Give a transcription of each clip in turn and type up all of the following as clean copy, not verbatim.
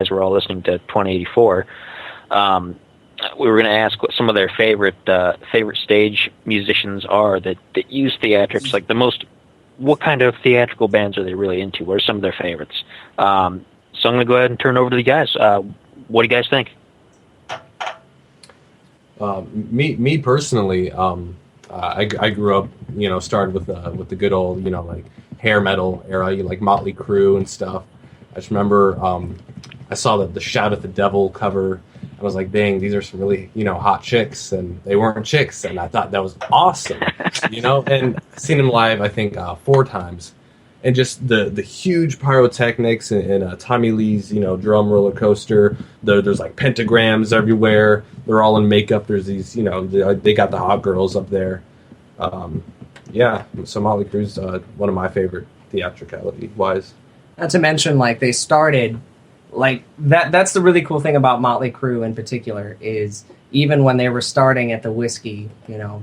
guys were all listening to 2084, we were going to ask what some of their favorite stage musicians are that use theatrics. Like what kind of theatrical bands are they really into? What are some of their favorites? So I'm going to go ahead and turn over to you guys. What do you guys think? Me personally, I grew up, started with the good old, like hair metal era, like Motley Crue and stuff. I just remember I saw the Shout at the Devil cover. I was like, dang, these are some really, hot chicks, and they weren't chicks, and I thought that was awesome, And I've seen them live, I think, 4 times, and just the huge pyrotechnics and Tommy Lee's, drum roller coaster. There's like pentagrams everywhere. They're all in makeup. There's these, they got the hot girls up there. Yeah, so Motley Crue's one of my favorite theatricality-wise. Not to mention, like, they started... Like that's the really cool thing about Motley Crue in particular is even when they were starting at the Whiskey,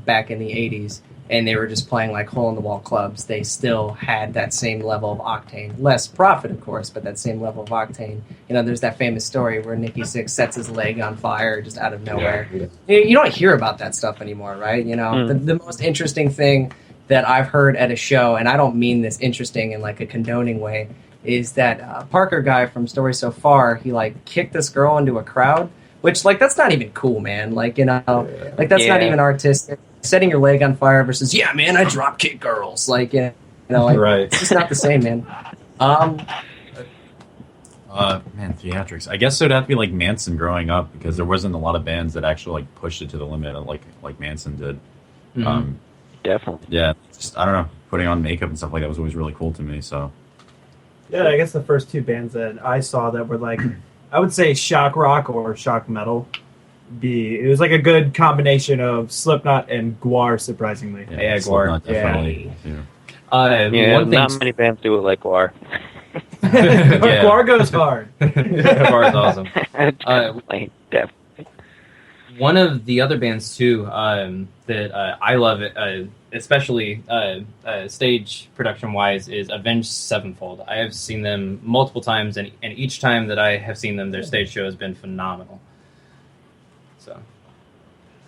back in the 80s, and they were just playing like hole-in-the-wall clubs, they still had that same level of octane. Less profit, of course, but that same level of octane. There's that famous story where Nikki Sixx sets his leg on fire just out of nowhere. Yeah. You don't hear about that stuff anymore, right? The most interesting thing that I've heard at a show, and I don't mean this interesting in like a condoning way, is that Parker guy from Story So Far, he like kicked this girl into a crowd, which like that's not even cool, man. Like that's not even artistic. Setting your leg on fire versus man, I drop kick girls. Like right. It's just not the same, man. Man, theatrics. I guess it would have to be like Manson growing up because there wasn't a lot of bands that actually like pushed it to the limit like Manson did. Mm-hmm. Definitely. Yeah, just I don't know, putting on makeup and stuff like that was always really cool to me. So. Yeah, I guess the first 2 bands that I saw that were like, I would say shock rock or shock metal. It was like a good combination of Slipknot and Gwar, surprisingly. Yeah, Gwar. Definitely. Yeah. Not many bands do it like Gwar. Gwar goes hard. Gwar is awesome. Definitely. One of the other bands too that I love, especially stage production wise, is Avenged Sevenfold. I have seen them multiple times, and each time that I have seen them, their stage show has been phenomenal. So,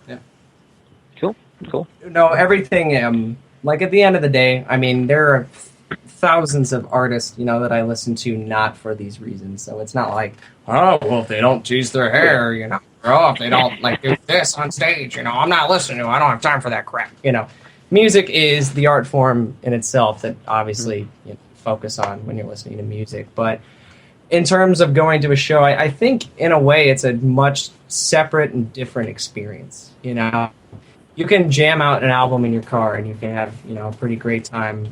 yeah, cool. No, everything. Like at the end of the day, I mean, there are thousands of artists, that I listen to not for these reasons. So it's not like, if they don't tease their hair, or if they don't like do this on stage, I'm not listening to it. I don't have time for that crap. Music is the art form in itself that obviously you focus on when you're listening to music. But in terms of going to a show, I think in a way it's a much separate and different experience. You can jam out an album in your car and you can have, a pretty great time,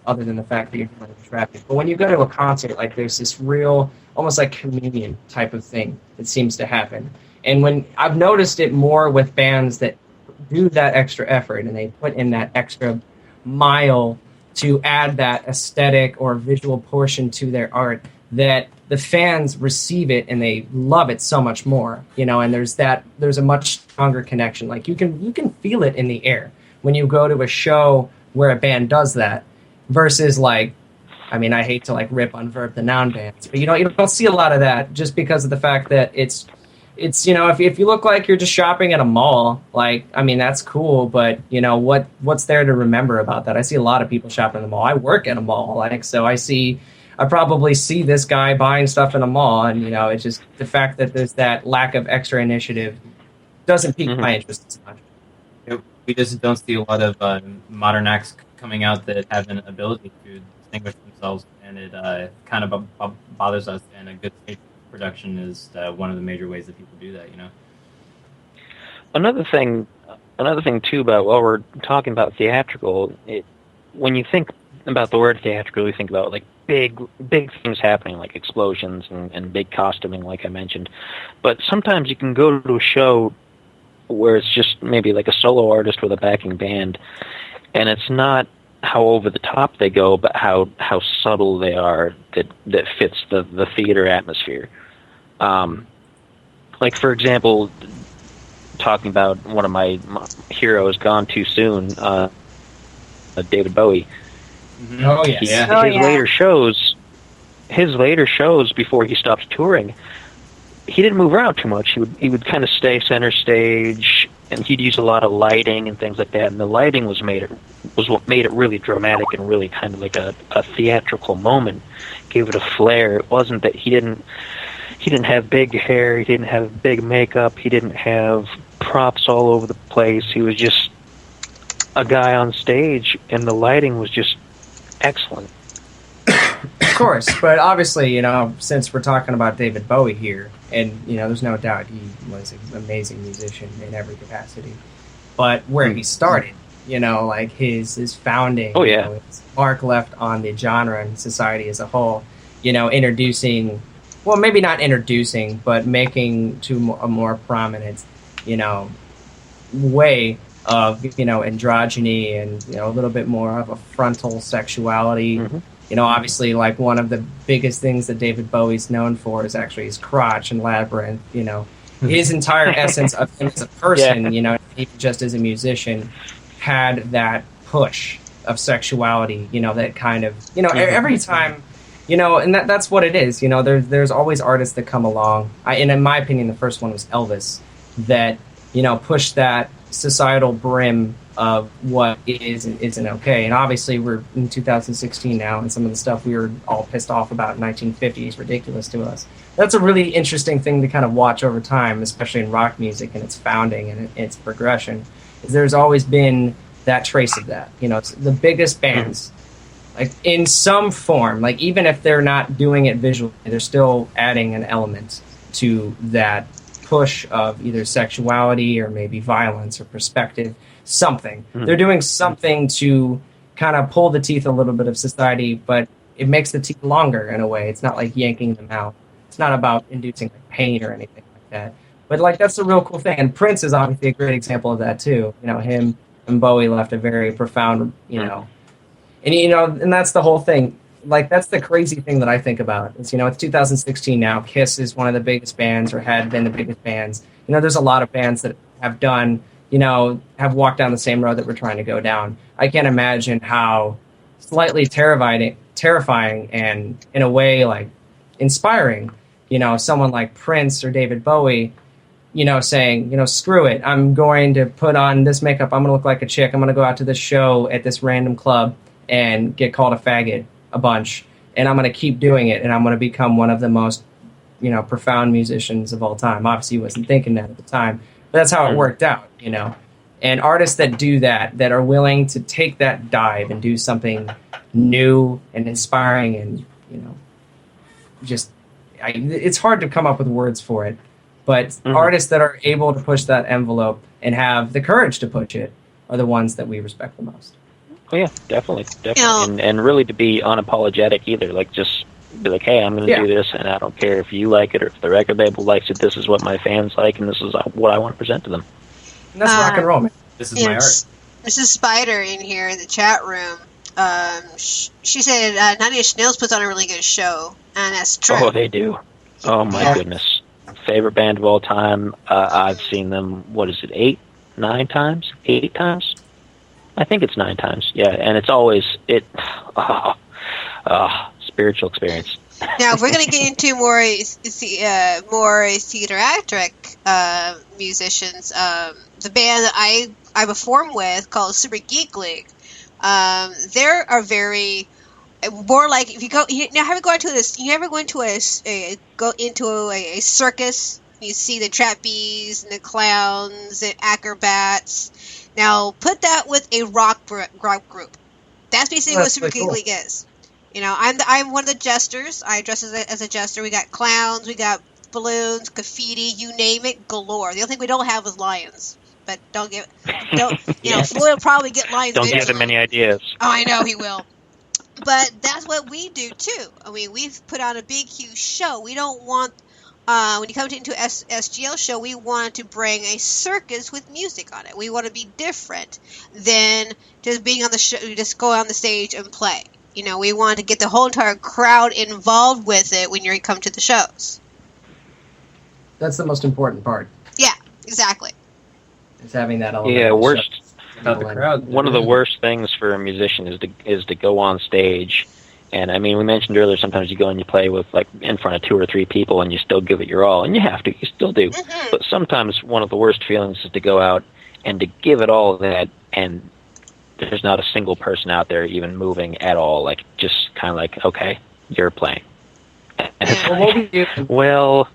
other than the fact that you're in traffic. But when you go to a concert, like there's this real, almost like communion type of thing that seems to happen. And when I've noticed it more with bands that do that extra effort and they put in that extra mile to add that aesthetic or visual portion to their art, that the fans receive it and they love it so much more, and there's a much stronger connection. Like you can feel it in the air when you go to a show where a band does that versus like, I mean, I hate to like rip on Verb the Noun bands, but you don't see a lot of that just because of the fact that it's if you look like you're just shopping at a mall, like, I mean, that's cool, but what's there to remember about that? I see a lot of people shopping at the mall. I work at a mall, like, so I probably see this guy buying stuff in a mall, and it's just the fact that there's that lack of extra initiative doesn't pique my interest as much. We just don't see a lot of modern acts coming out that have an ability to distinguish themselves, and it kind of bothers us. And a good stage production is one of the major ways that people do that. Another thing too about while we're talking about theatrical, when you think about the word theatrical, you think about like big things happening, like explosions and big costuming, like I mentioned. But sometimes you can go to a show where it's just maybe like a solo artist with a backing band, and it's not how over the top they go, but how subtle they are that fits the theater atmosphere. Like for example, talking about one of my heroes, Gone Too Soon, David Bowie. Mm-hmm. Oh yeah, his later shows, his later shows before he stopped touring, he didn't move around too much. He would kind of stay center stage, and he'd use a lot of lighting and things like that. And the lighting was what made it really dramatic and really kind of like a theatrical moment. Gave it a flair. It wasn't that he didn't have big hair, he didn't have big makeup, he didn't have props all over the place. He was just a guy on stage, and the lighting was just excellent. Of course, but obviously, you know, since we're talking about David Bowie here, and, you know, there's no doubt he was an amazing musician in every capacity, but where he started, you know, like his founding, oh, yeah. You know, his mark left on the genre and society as a whole, you know, introducing, well, maybe not introducing, but making to a more prominent, you know, way of, you know, androgyny and, you know, a little bit more of a frontal sexuality. Mm-hmm. You know, obviously, like, one of the biggest things that David Bowie's known for is actually his crotch and Labyrinth, you know. His entire essence of him as a person, yeah. you know, even just as a musician, had that push of sexuality, you know, that kind of, you know, every time, you know, and that's what it is, you know, there's always artists that come along. And in my opinion, the first one was Elvis, that, you know, pushed that societal brim of what is and isn't okay. And obviously we're in 2016 now, and some of the stuff we were all pissed off about in 1950 is ridiculous to us. That's a really interesting thing to kind of watch over time, especially in rock music and its founding and its progression. Is there's always been that trace of that. You know, it's the biggest bands, like, in some form, like, even if they're not doing it visually, they're still adding an element to that push of either sexuality or maybe violence or perspective, something. Mm-hmm. They're doing something to kind of pull the teeth a little bit of society, but it makes the teeth longer in a way. It's not like yanking them out. It's not about inducing like pain or anything like that. But, like, that's a real cool thing. And Prince is obviously a great example of that too. You know, him and Bowie left a very profound, you know, and, you know, and that's the whole thing. Like, that's the crazy thing that I think about. Is, you know, it's 2016 now. Kiss is one of the biggest bands, or had been the biggest bands. You know, there's a lot of bands that have done, you know, have walked down the same road that we're trying to go down. I can't imagine how slightly terrifying and, in a way, like, inspiring, you know, someone like Prince or David Bowie, you know, saying, you know, screw it. I'm going to put on this makeup. I'm going to look like a chick. I'm going to go out to this show at this random club and get called a faggot a bunch, and I'm going to keep doing it, and I'm going to become one of the most, you know, profound musicians of all time. Obviously, he wasn't thinking that at the time, but that's how it worked out, you know. And artists that do that, that are willing to take that dive and do something new and inspiring and, you know, just, it's hard to come up with words for it, but artists that are able to push that envelope and have the courage to push it are the ones that we respect the most. Oh yeah, definitely. And really to be unapologetic either, like, just be like, hey, I'm going to do this, and I don't care if you like it or if the record label likes it. This is what my fans like, and this is what I want to present to them. And that's rock and roll, man. This is my art. This is Spider in here in the chat room. She said Nine Inch Nails puts on a really good show, and that's true. Oh, they do. Oh my goodness. Favorite band of all time. I've seen them, what is it, 8 times? I think it's 9 times. Yeah, and it's always spiritual experience. Now, if we're going to get into more theater actric musicians, the band that I perform with called Super Geek League, they are very more like, if you go, you ever go into a circus? You see the trapeze and the clowns and acrobats. Now, put that with a rock group. That's basically what Super Geek League is. You know, I'm one of the jesters. I dress as a jester. We got clowns, we got balloons, graffiti, you name it, galore. The only thing we don't have is lions. But you know, Floyd will probably get lions. Don't give him any ideas. Oh, I know he will. But that's what we do too. I mean, we've put on a big, huge show. We don't want. When you come into an SGL show, we wanted to bring a circus with music on it. We want to be different than just being on the show, just go on the stage and play. You know, we want to get the whole entire crowd involved with it when you come to the shows. That's the most important part. Yeah, exactly. Is having that element. Yeah, About the crowd. One of the worst things for a musician is to go on stage And I mean, we mentioned earlier, sometimes you go and you play with like in front of 2 or 3 people, and you still give it your all, and you have to, you still do. But sometimes one of the worst feelings is to go out and to give it all of that, and there's not a single person out there even moving at all. Like, just kind of like, okay, you're playing. Well, what we do, Well,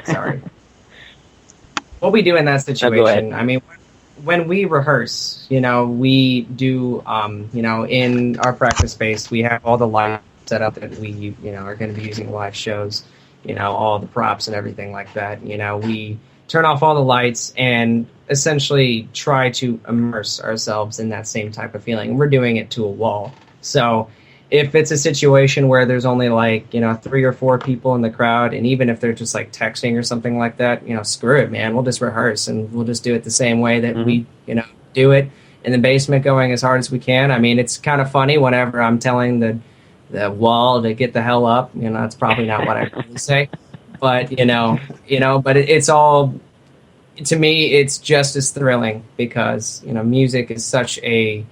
sorry. What we do in that situation, I mean, when we rehearse, we do, in our practice space, we have all the lights set up that we, are going to be using live shows, all the props and everything like that. We turn off all the lights and essentially try to immerse ourselves in that same type of feeling. We're doing it to a wall. So if it's a situation where there's only 3 or 4 people in the crowd, and even if they're just like texting or something like that, screw it, man. We'll just rehearse and we'll just do it the same way that we, do it in the basement, going as hard as we can. I mean, it's kind of funny whenever I'm telling the wall to get the hell up. It's probably not what I really say, but but it's all, to me, it's just as thrilling because music is such a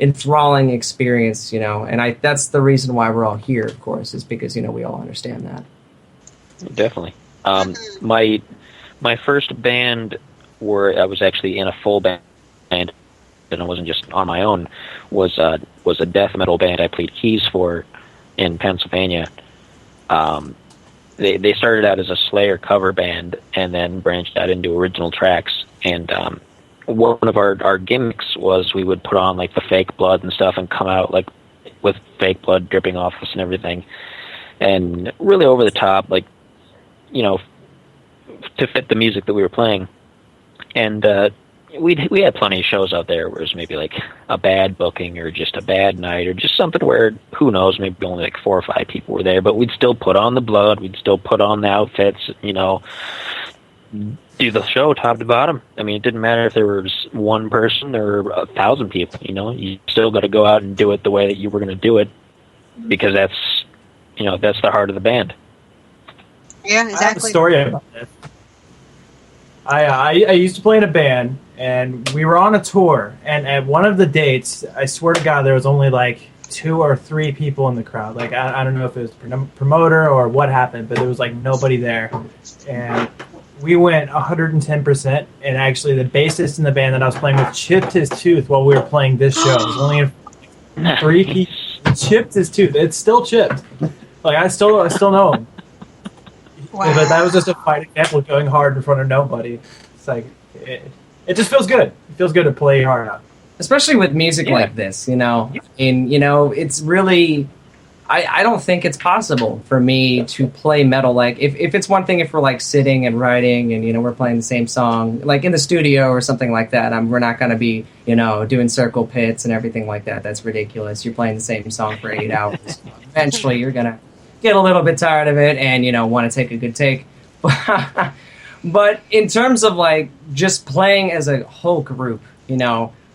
enthralling experience, and that's the reason why we're all here, of course, is because we all understand that. Definitely. My first band where I was actually in a full band, and I wasn't just on my own, was a death metal band I played keys for in Pennsylvania. They started out as a Slayer cover band and then branched out into original tracks. And one of our gimmicks was we would put on like the fake blood and stuff and come out like with fake blood dripping off us and everything, and really over the top, like to fit the music that we were playing. And we had plenty of shows out there where it was maybe like a bad booking or just a bad night or just something where, who knows, maybe only like 4 or 5 people were there, but we'd still put on the blood, we'd still put on the outfits, do the show top to bottom. I mean, it didn't matter if there was 1 person or 1,000 people, you still got to go out and do it the way that you were going to do it, because that's the heart of the band. Yeah, exactly. I have a story about this. I used to play in a band, and we were on a tour, and at one of the dates, I swear to God, there was only like 2 or 3 people in the crowd. Like, I don't know if it was the promoter or what happened, but there was like nobody there. And we went 110%, and actually the bassist in the band that I was playing with chipped his tooth while we were playing this show. It was only in 3 people. He chipped his tooth. It's still chipped. Like, I still know him. Wow. But that was just a fine example of going hard in front of nobody. It's like, it just feels good. It feels good to play hard out. Especially with music like this, it's really, I don't think it's possible for me to play metal. Like, if it's one thing if we're like sitting and writing and, we're playing the same song, like in the studio or something like that, we're not going to be, doing circle pits and everything like that. That's ridiculous. You're playing the same song for 8 hours. Eventually, you're going to get a little bit tired of it and, want to take a good take. But in terms of like just playing as a whole group,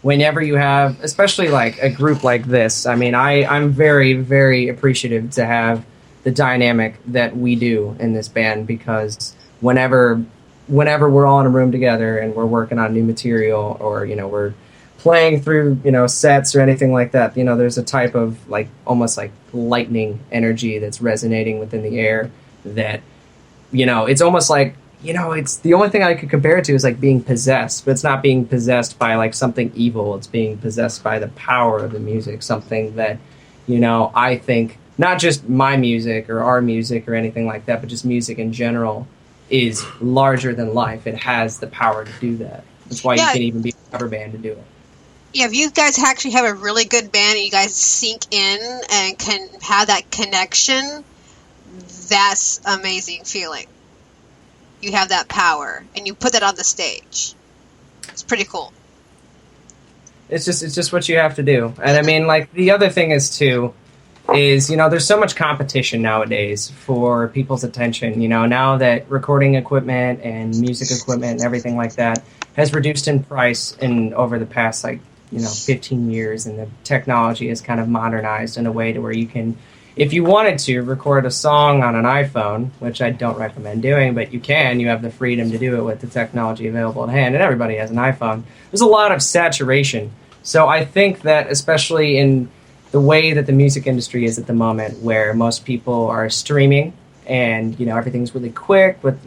whenever you have, especially like a group like this, I mean, I'm very, very appreciative to have the dynamic that we do in this band, because whenever we're all in a room together and we're working on new material, or, we're playing through, sets or anything like that, there's a type of like almost like lightning energy that's resonating within the air that, it's almost like, it's the only thing I could compare it to is like being possessed, but it's not being possessed by like something evil. It's being possessed by the power of the music, something that, I think not just my music or our music or anything like that, but just music in general is larger than life. It has the power to do that. That's why you can even be a cover band to do it. Yeah, if you guys actually have a really good band and you guys sink in and can have that connection, that's amazing feeling. You have that power, and you put that on the stage. It's pretty cool. It's just what you have to do. And I mean, like, the other thing is too, is, there's so much competition nowadays for people's attention. Now that recording equipment and music equipment and everything like that has reduced in price over the past 15 years, and the technology is kind of modernized in a way to where you can, if you wanted to, record a song on an iPhone, which I don't recommend doing, but you can. You have the freedom to do it with the technology available at hand, and everybody has an iPhone. There's a lot of saturation. So I think that especially in the way that the music industry is at the moment, where most people are streaming and everything's really quick with